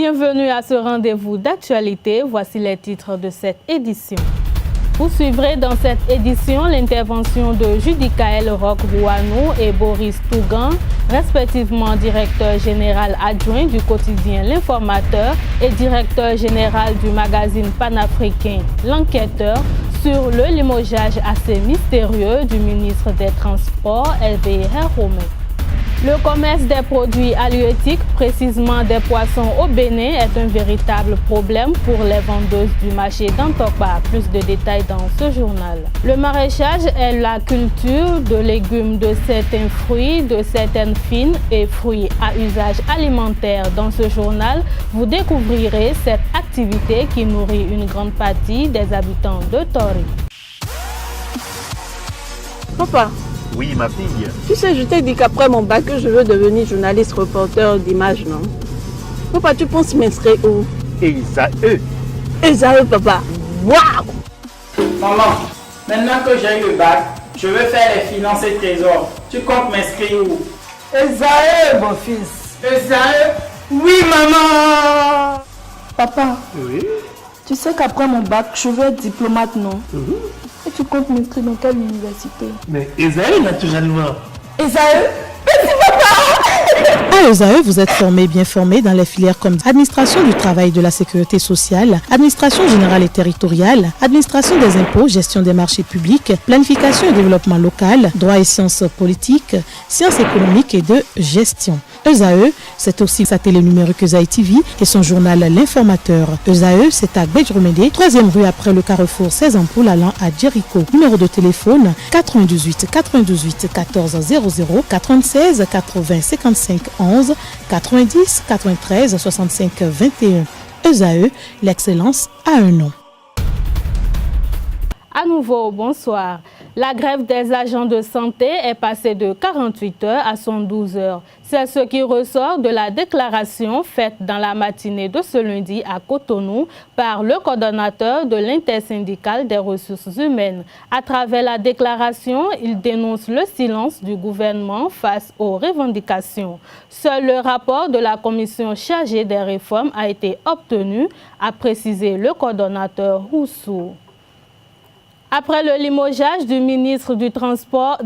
Bienvenue à ce rendez-vous d'actualité. Voici les titres de cette édition. Vous suivrez dans cette édition l'intervention de Judicaël Roch-Rouanou et Boris Tougan, respectivement directeur général adjoint du quotidien L'Informateur et directeur général du magazine panafricain L'Enquêteur, sur le limogeage assez mystérieux du ministre des Transports, Hervé Herromé. Le commerce des produits halieutiques, précisément des poissons au Bénin, est un véritable problème pour les vendeuses du marché d'Antokpa. Plus de détails dans ce journal. Le maraîchage est la culture de légumes, de certains fruits, de certaines fines et fruits à usage alimentaire. Dans ce journal, vous découvrirez cette activité qui nourrit une grande partie des habitants de Tori. Papa. Oui, ma fille. Tu sais, je t'ai dit qu'après mon bac, je veux devenir journaliste reporter d'images, non? Papa, tu penses m'inscrire où? Esaü. Esaü, papa. Waouh! Maman, maintenant que j'ai eu le bac, je veux faire les finances et trésors. Tu comptes m'inscrire où? Esaü, mon fils. Esaü? Oui, maman! Papa, Oui. tu sais qu'après mon bac, je veux être diplomate, non? Et tu comptes m'inscrire dans quelle université? Mais Esaü, naturellement. Esaü? À ESAE, vous êtes bien formé dans les filières comme administration du travail et de la sécurité sociale, administration générale et territoriale, administration des impôts, gestion des marchés publics, planification et développement local, droit et sciences politiques, sciences économiques et de gestion. ESAE, c'est aussi sa télé numérique ESAE TV et son journal L'Informateur. ESAE, c'est à Bedjromédé, 3e rue après le carrefour 16 ampoules allant à Jericho. Numéro de téléphone 98 98 14 00 96 80 55 11 90 93 65 21. ESAE, l'excellence a un nom. À nouveau, bonsoir. La grève des agents de santé est passée de 48 heures à 112 heures. C'est ce qui ressort de la déclaration faite dans la matinée de ce lundi à Cotonou par le coordonnateur de l'intersyndicale des ressources humaines. À travers la déclaration, il dénonce le silence du gouvernement face aux revendications. Seul le rapport de la commission chargée des réformes a été obtenu, a précisé le coordonnateur Roussou. Après le limogeage du ministre des Transports,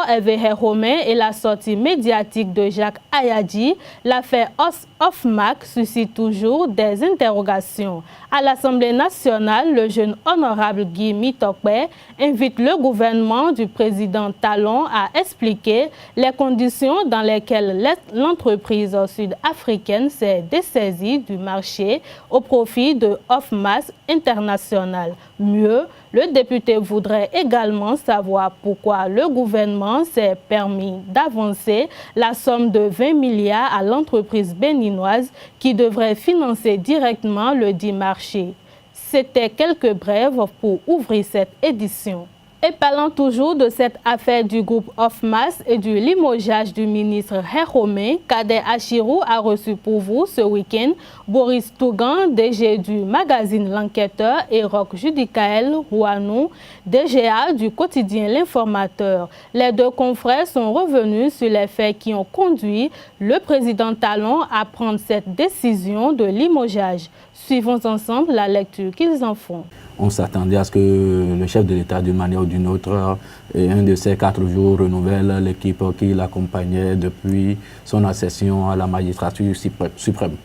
Hervé Herromé, et la sortie médiatique de Jacques Ayadji, l'affaire OFMAC suscite toujours des interrogations. À l'Assemblée nationale, le jeune honorable Guy Mitokpe invite le gouvernement du président Talon à expliquer les conditions dans lesquelles l'entreprise sud-africaine s'est dessaisie du marché au profit de OFMAC International. Mieux, le député voudrait également savoir pourquoi le gouvernement s'est permis d'avancer la somme de 20 milliards à l'entreprise béninoise qui devrait financer directement le dit marché. C'était quelques brèves pour ouvrir cette édition. Et parlant toujours de cette affaire du groupe OFMAS et du limogeage du ministre Herromé, Kader Achirou a reçu pour vous ce week-end Boris Tougan, DG du magazine L'Enquêteur, et Roch-Judicaël Rouanou, DGA du quotidien L'Informateur. Les deux confrères sont revenus sur les faits qui ont conduit le président Talon à prendre cette décision de limogeage. Suivons ensemble la lecture qu'ils en font. On s'attendait à ce que le chef de l'État, d'une manière ou d'une autre, un de ces 4 jours, renouvelle l'équipe qui l'accompagnait depuis son accession à la magistrature suprême.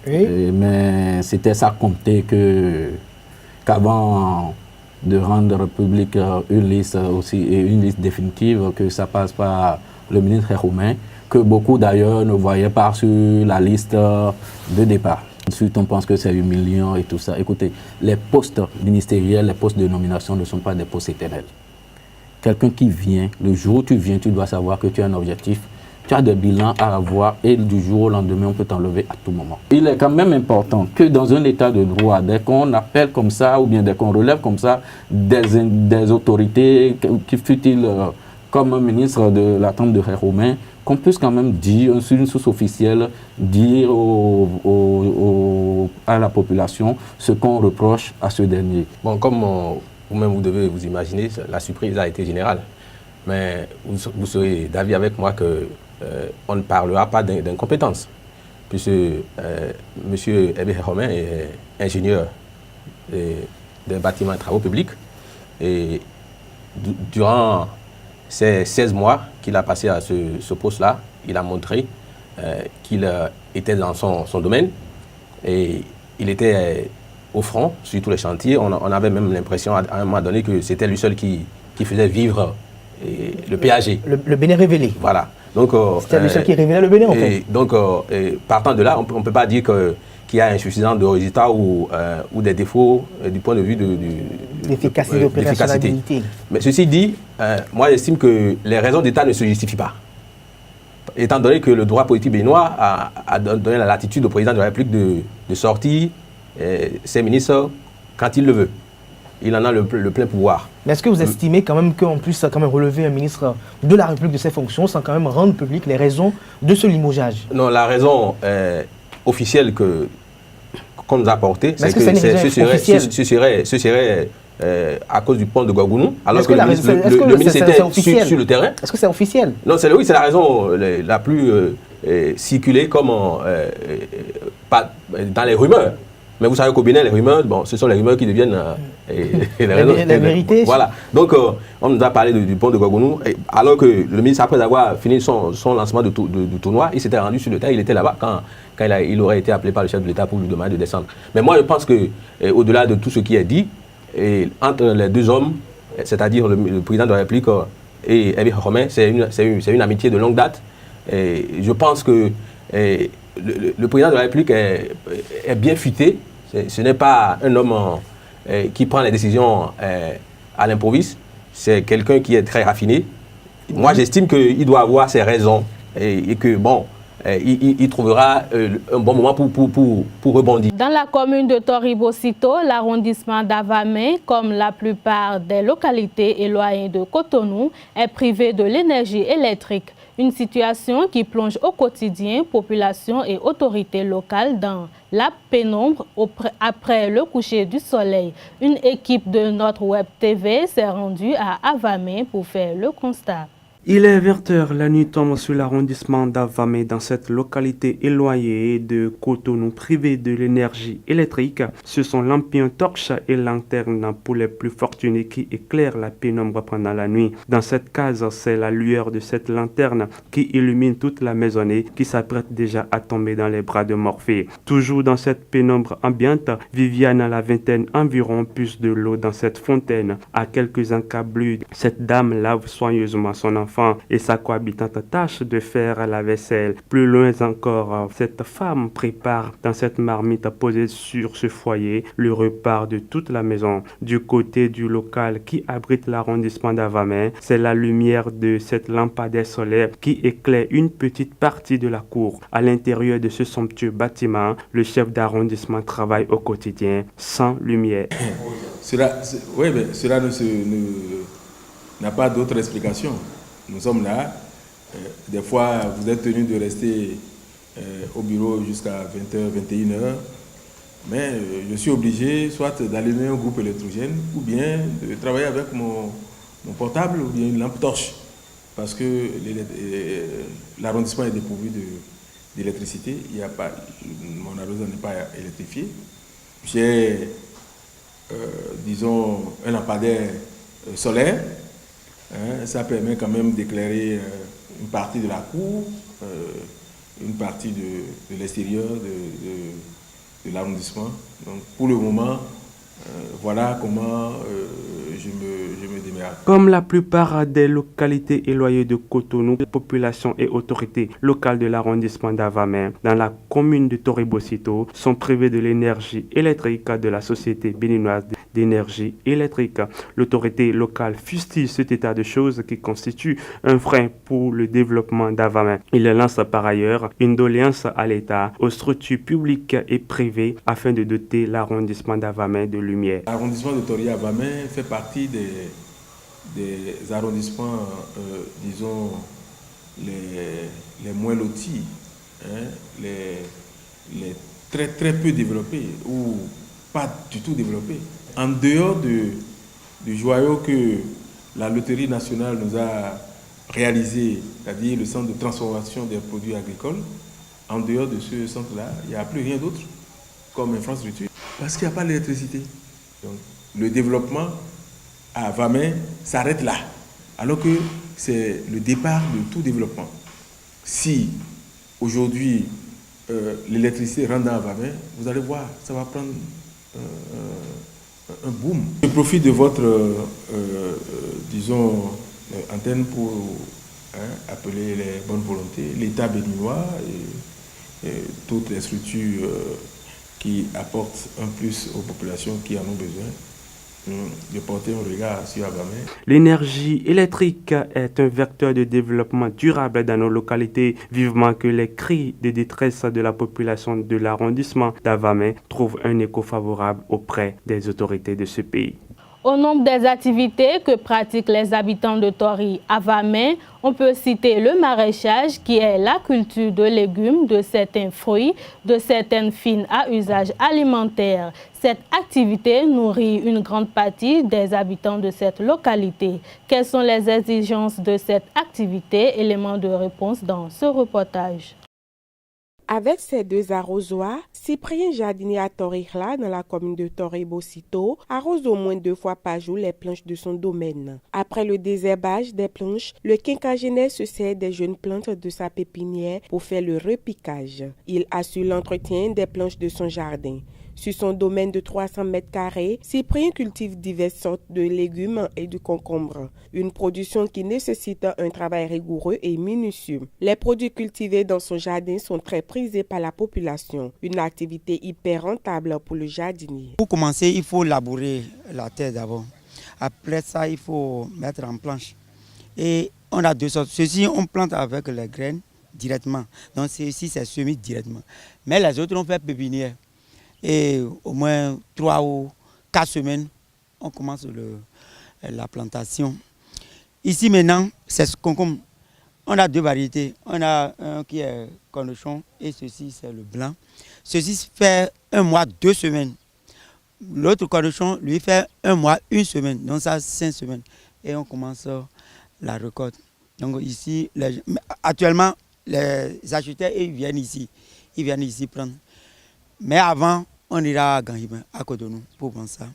Oui. Mais c'était ça compter qu'avant de rendre publique une liste aussi, et une liste définitive, que ça passe par le ministre Herromé, que beaucoup d'ailleurs ne voyaient pas sur la liste de départ. Ensuite, on pense que c'est 8 millions et tout ça. Écoutez, les postes ministériels, les postes de nomination ne sont pas des postes éternels. Quelqu'un qui vient, le jour où tu viens, tu dois savoir que tu as un objectif, tu as des bilans à avoir et du jour au lendemain, on peut t'enlever à tout moment. Il est quand même important que dans un état de droit, dès qu'on appelle comme ça ou bien dès qu'on relève comme ça des autorités, qui fut-il comme un ministre de la tente de Herromé, qu'on puisse quand même dire, sur une source officielle, dire à la population ce qu'on reproche à ce dernier. Bon, comme vous-même vous devez vous imaginer, la surprise a été générale. Mais vous serez d'avis avec moi qu'on ne parlera pas d'incompétence. puisque M. Ebé Romain est ingénieur des bâtiments et travaux publics. Et durant ces 16 mois qu'il a passé à ce poste-là, il a montré qu'il était dans son domaine et il était au front sur tous les chantiers. On avait même l'impression à un moment donné que c'était lui seul qui faisait vivre le PAG. Le Bénin révélé. Voilà. C'était lui seul qui révélait le Bénin en fait. Donc, partant de là, on ne peut pas dire qu'il y a insuffisance de résultats ou des défauts du point de vue de l'efficacité, d'opérationnalité. Mais ceci dit, moi j'estime que les raisons d'État ne se justifient pas. Étant donné que le droit politique béninois a donné la latitude au président de la République de sortir ses ministres quand il le veut. Il en a le plein pouvoir. Mais est-ce que vous estimez quand même qu'on puisse quand même relever un ministre de la République de ses fonctions sans quand même rendre public les raisons de ce limogeage? Non, la raison officielle qu'on nous a apportée, c'est que ce serait à cause du pont de Gouagounou, alors que le ministre était sur le terrain. Est-ce que c'est officiel? Non, c'est la raison la plus circulée comme dans les rumeurs. Mais vous savez qu'au Bénin, les rumeurs, bon, ce sont les rumeurs qui deviennent la vérité. Voilà. Donc, on nous a parlé du pont de Gouagounou, alors que le ministre, après avoir fini son lancement du tournoi, il s'était rendu sur le terrain, il était là-bas quand il aurait été appelé par le chef de l'État pour lui demander de descendre. Mais moi, je pense qu'au-delà de tout ce qui est dit, entre les deux hommes, c'est-à-dire le président de la République et Ebé Romain, c'est une amitié de longue date. Et je pense que le président de la République est bien futé. Ce n'est pas un homme qui prend les décisions à l'improviste. C'est quelqu'un qui est très raffiné. Moi, j'estime qu'il doit avoir ses raisons et que, bon, il trouvera un bon moment pour rebondir. Dans la commune de Toribocito, l'arrondissement d'Avamé, comme la plupart des localités éloignées de Cotonou, est privé de l'énergie électrique. Une situation qui plonge au quotidien population et autorités locales dans la pénombre après le coucher du soleil. Une équipe de notre Web TV s'est rendue à Avamé pour faire le constat. Il est 20h, la nuit tombe sur l'arrondissement d'Avamé dans cette localité éloignée de Cotonou privée de l'énergie électrique. Ce sont lampions, torches et lanternes pour les plus fortunés qui éclairent la pénombre pendant la nuit. Dans cette case, c'est la lueur de cette lanterne qui illumine toute la maisonnée qui s'apprête déjà à tomber dans les bras de Morphée. Toujours dans cette pénombre ambiante, Viviane à la vingtaine environ puise de l'eau dans cette fontaine. À quelques encablures, cette dame lave soigneusement son enfant et sa cohabitante tâche de faire la vaisselle. Plus loin encore, cette femme prépare dans cette marmite posée sur ce foyer le repas de toute la maison. Du côté du local qui abrite l'arrondissement d'Avamé, c'est la lumière de cette lampadaire solaire qui éclaire une petite partie de la cour. À l'intérieur de ce somptueux bâtiment, le chef d'arrondissement travaille au quotidien sans lumière. Cela n'a pas d'autre explication. Nous sommes là. Des fois, vous êtes tenu de rester au bureau jusqu'à 20h, 21h. Mais je suis obligé soit d'allumer un groupe électrogène ou bien de travailler avec mon portable ou bien une lampe torche. Parce que l'arrondissement est dépourvu d'électricité. Mon arrondissement n'est pas électrifié. J'ai, disons, un lampadaire solaire. Ça permet quand même d'éclairer une partie de la cour, une partie de l'extérieur de l'arrondissement. Donc pour le moment, voilà comment je me démerde. Comme la plupart des localités éloignées de Cotonou, la population et autorités locales de l'arrondissement d'Avamé, dans la commune de Toribocito, sont privées de l'énergie électrique de la Société béninoise d'énergie électrique. L'autorité locale fustille cet état de choses qui constitue un frein pour le développement d'Avamé. Il lance par ailleurs une doléance à l'État, aux structures publiques et privées afin de doter l'arrondissement d'Avamé de lumière. L'arrondissement de Tori-Avamé fait partie des arrondissements, disons, les moins lotis, les très très peu développés ou pas du tout développés. En dehors du joyau que la Loterie nationale nous a réalisé, c'est-à-dire le centre de transformation des produits agricoles, en dehors de ce centre-là, il n'y a plus rien d'autre comme infrastructure parce qu'il n'y a pas d'électricité. Donc, le développement à Vamey s'arrête là, alors que c'est le départ de tout développement. Si aujourd'hui l'électricité rentre dans Vamey, vous allez voir, ça va prendre un boom. Je profite de votre, disons, antenne pour appeler les bonnes volontés, l'État béninois et toutes les structures qui apportent un plus aux populations qui en ont besoin, de porter un regard sur Vamey. L'énergie électrique est un vecteur de développement durable dans nos localités. Vivement que les cris de détresse de la population de l'arrondissement d'Avamey trouvent un écho favorable auprès des autorités de ce pays. Au nombre des activités que pratiquent les habitants de Tori à Vamey, on peut citer le maraîchage qui est la culture de légumes, de certains fruits, de certaines fines à usage alimentaire. Cette activité nourrit une grande partie des habitants de cette localité. Quelles sont les exigences de cette activité? Élément de réponse dans ce reportage. Avec ses 2 arrosoirs, Cyprien jardinier à Torihla, dans la commune de Tori-Bocito, arrose au moins 2 fois par jour les planches de son domaine. Après le désherbage des planches, le quinquagénaire se sert des jeunes plantes de sa pépinière pour faire le repiquage. Il assure l'entretien des planches de son jardin. Sur son domaine de 300 mètres carrés, Cyprien cultive diverses sortes de légumes et de concombres. Une production qui nécessite un travail rigoureux et minutieux. Les produits cultivés dans son jardin sont très prisés par la population. Une activité hyper rentable pour le jardinier. Pour commencer, il faut labourer la terre d'abord. Après ça, il faut mettre en planche. Et on a 2 sortes. Ceci, on plante avec les graines directement. Donc ceci, c'est semé directement. Mais les autres, on fait pépinière. Et au moins 3 ou 4 semaines, on commence la plantation. Ici maintenant, c'est ce concombre. On a 2 variétés. On a un qui est cornichon et ceci c'est le blanc. Ceci fait 1 mois, 2 semaines. L'autre cornichon, lui, fait 1 mois, 1 semaine. Donc ça, 5 semaines. Et on commence la récolte. Donc ici, actuellement, les acheteurs, ils viennent ici. Ils viennent ici prendre. Mais avant, on ira à Ganhibin, à côté de nous, pour prendre ça.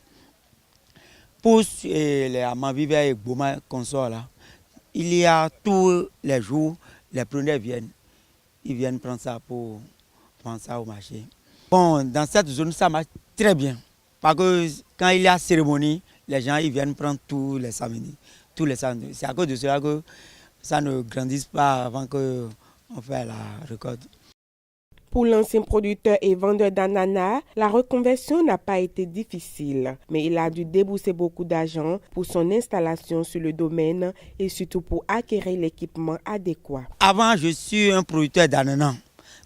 Pour les Amanvivers et Boma consorts là, il y a tous les jours, les preneurs viennent. Ils viennent prendre ça pour prendre ça au marché. Bon, dans cette zone, ça marche très bien. Parce que quand il y a cérémonie, les gens ils viennent prendre tous les samedis. C'est à cause de cela que ça ne grandit pas avant qu'on fait la récolte. Pour l'ancien producteur et vendeur d'ananas, la reconversion n'a pas été difficile, mais il a dû débourser beaucoup d'argent pour son installation sur le domaine et surtout pour acquérir l'équipement adéquat. Avant, je suis un producteur d'ananas.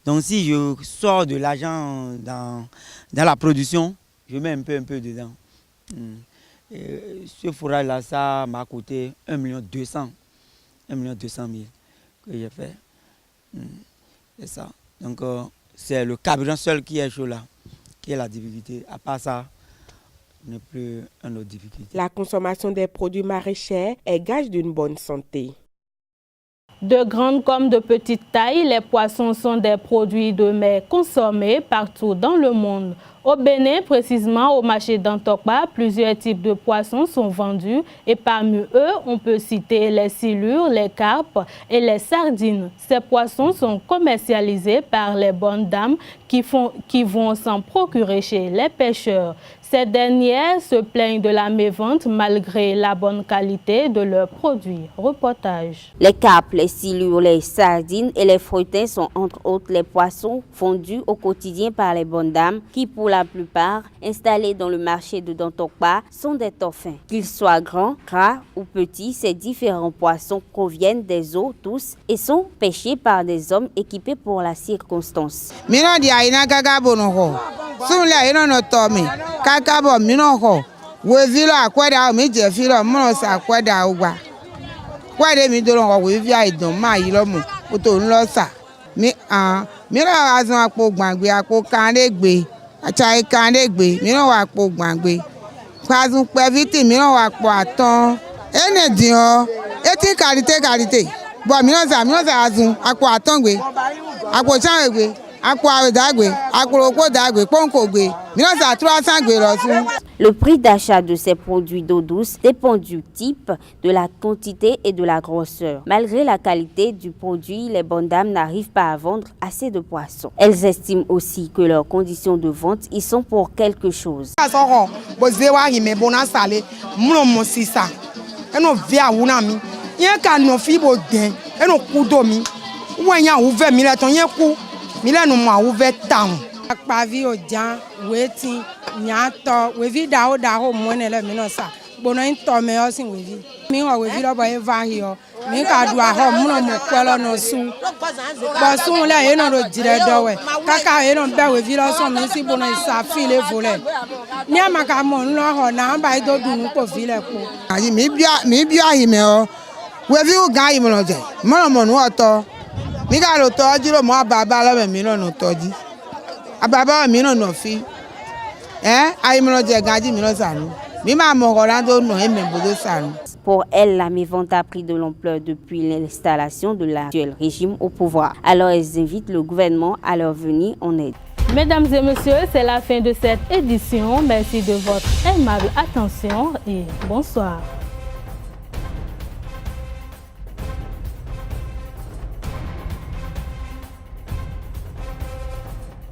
Donc si je sors de l'argent dans la production, je mets un peu dedans. Ce fourrage-là, ça m'a coûté 1 200 000 que j'ai fait. C'est ça. Donc, c'est le carburant seul qui est chaud là, qui est la difficulté. À part ça, il n'y a plus une autre difficulté. La consommation des produits maraîchers est gage d'une bonne santé. De grandes comme de petite taille, les poissons sont des produits de mer consommés partout dans le monde. Au Bénin, précisément au marché d'Antokpa, plusieurs types de poissons sont vendus et parmi eux, on peut citer les silures, les carpes et les sardines. Ces poissons sont commercialisés par les bonnes dames qui vont s'en procurer chez les pêcheurs. Ces dernières se plaignent de la mévente malgré la bonne qualité de leurs produits. Reportage. Les carpes, les silures, les sardines et les fruitins sont entre autres les poissons fondus au quotidien par les bonnes dames qui, pour la plupart, installés dans le marché de Dantokpa, sont des torfins. Qu'ils soient grands, gras ou petits, ces différents poissons proviennent des eaux douces et sont pêchés par des hommes équipés pour la circonstance. Kakabo minoko we vila kwada mi je filo mo sa kwada ugba kwade mi do ron we via idon ma yi lo mu o to nlo sa mi mi ra azun apo gbangbe apo kanlegbe acha kanlegbe mi ran wa apo gbangbe kwazun pe viti mi ran wa apo aton enedin o eti karite bo mi ran sa azun apo aton gbe Le prix d'achat de ces produits d'eau douce dépend du type, de la quantité et de la grosseur. Malgré la qualité du produit, les bonnes dames n'arrivent pas à vendre assez de poissons. Elles estiment aussi que leurs conditions de vente y sont pour quelque chose. Akpavi ojan weti nyato wevi dao dao monele minosa bono into me osin wevi mi ho wevi lo boy va hio mi ka du aho muno mo kwelo no su bo sun le e no ro jire dowe kaka e no be wevi lo so mi si bono isa file vole ni amaka mo nlo ho na ba do dunu ko file ko ayi mi bia yi me o wevi o ga yi mo lo je mo no oto mi ka lo toji lo mo baba lo mi no toji. Pour elle, la mévente a pris de l'ampleur depuis l'installation de l'actuel régime au pouvoir. Alors, elles invitent le gouvernement à leur venir en aide. Mesdames et messieurs, c'est la fin de cette édition. Merci de votre aimable attention et bonsoir.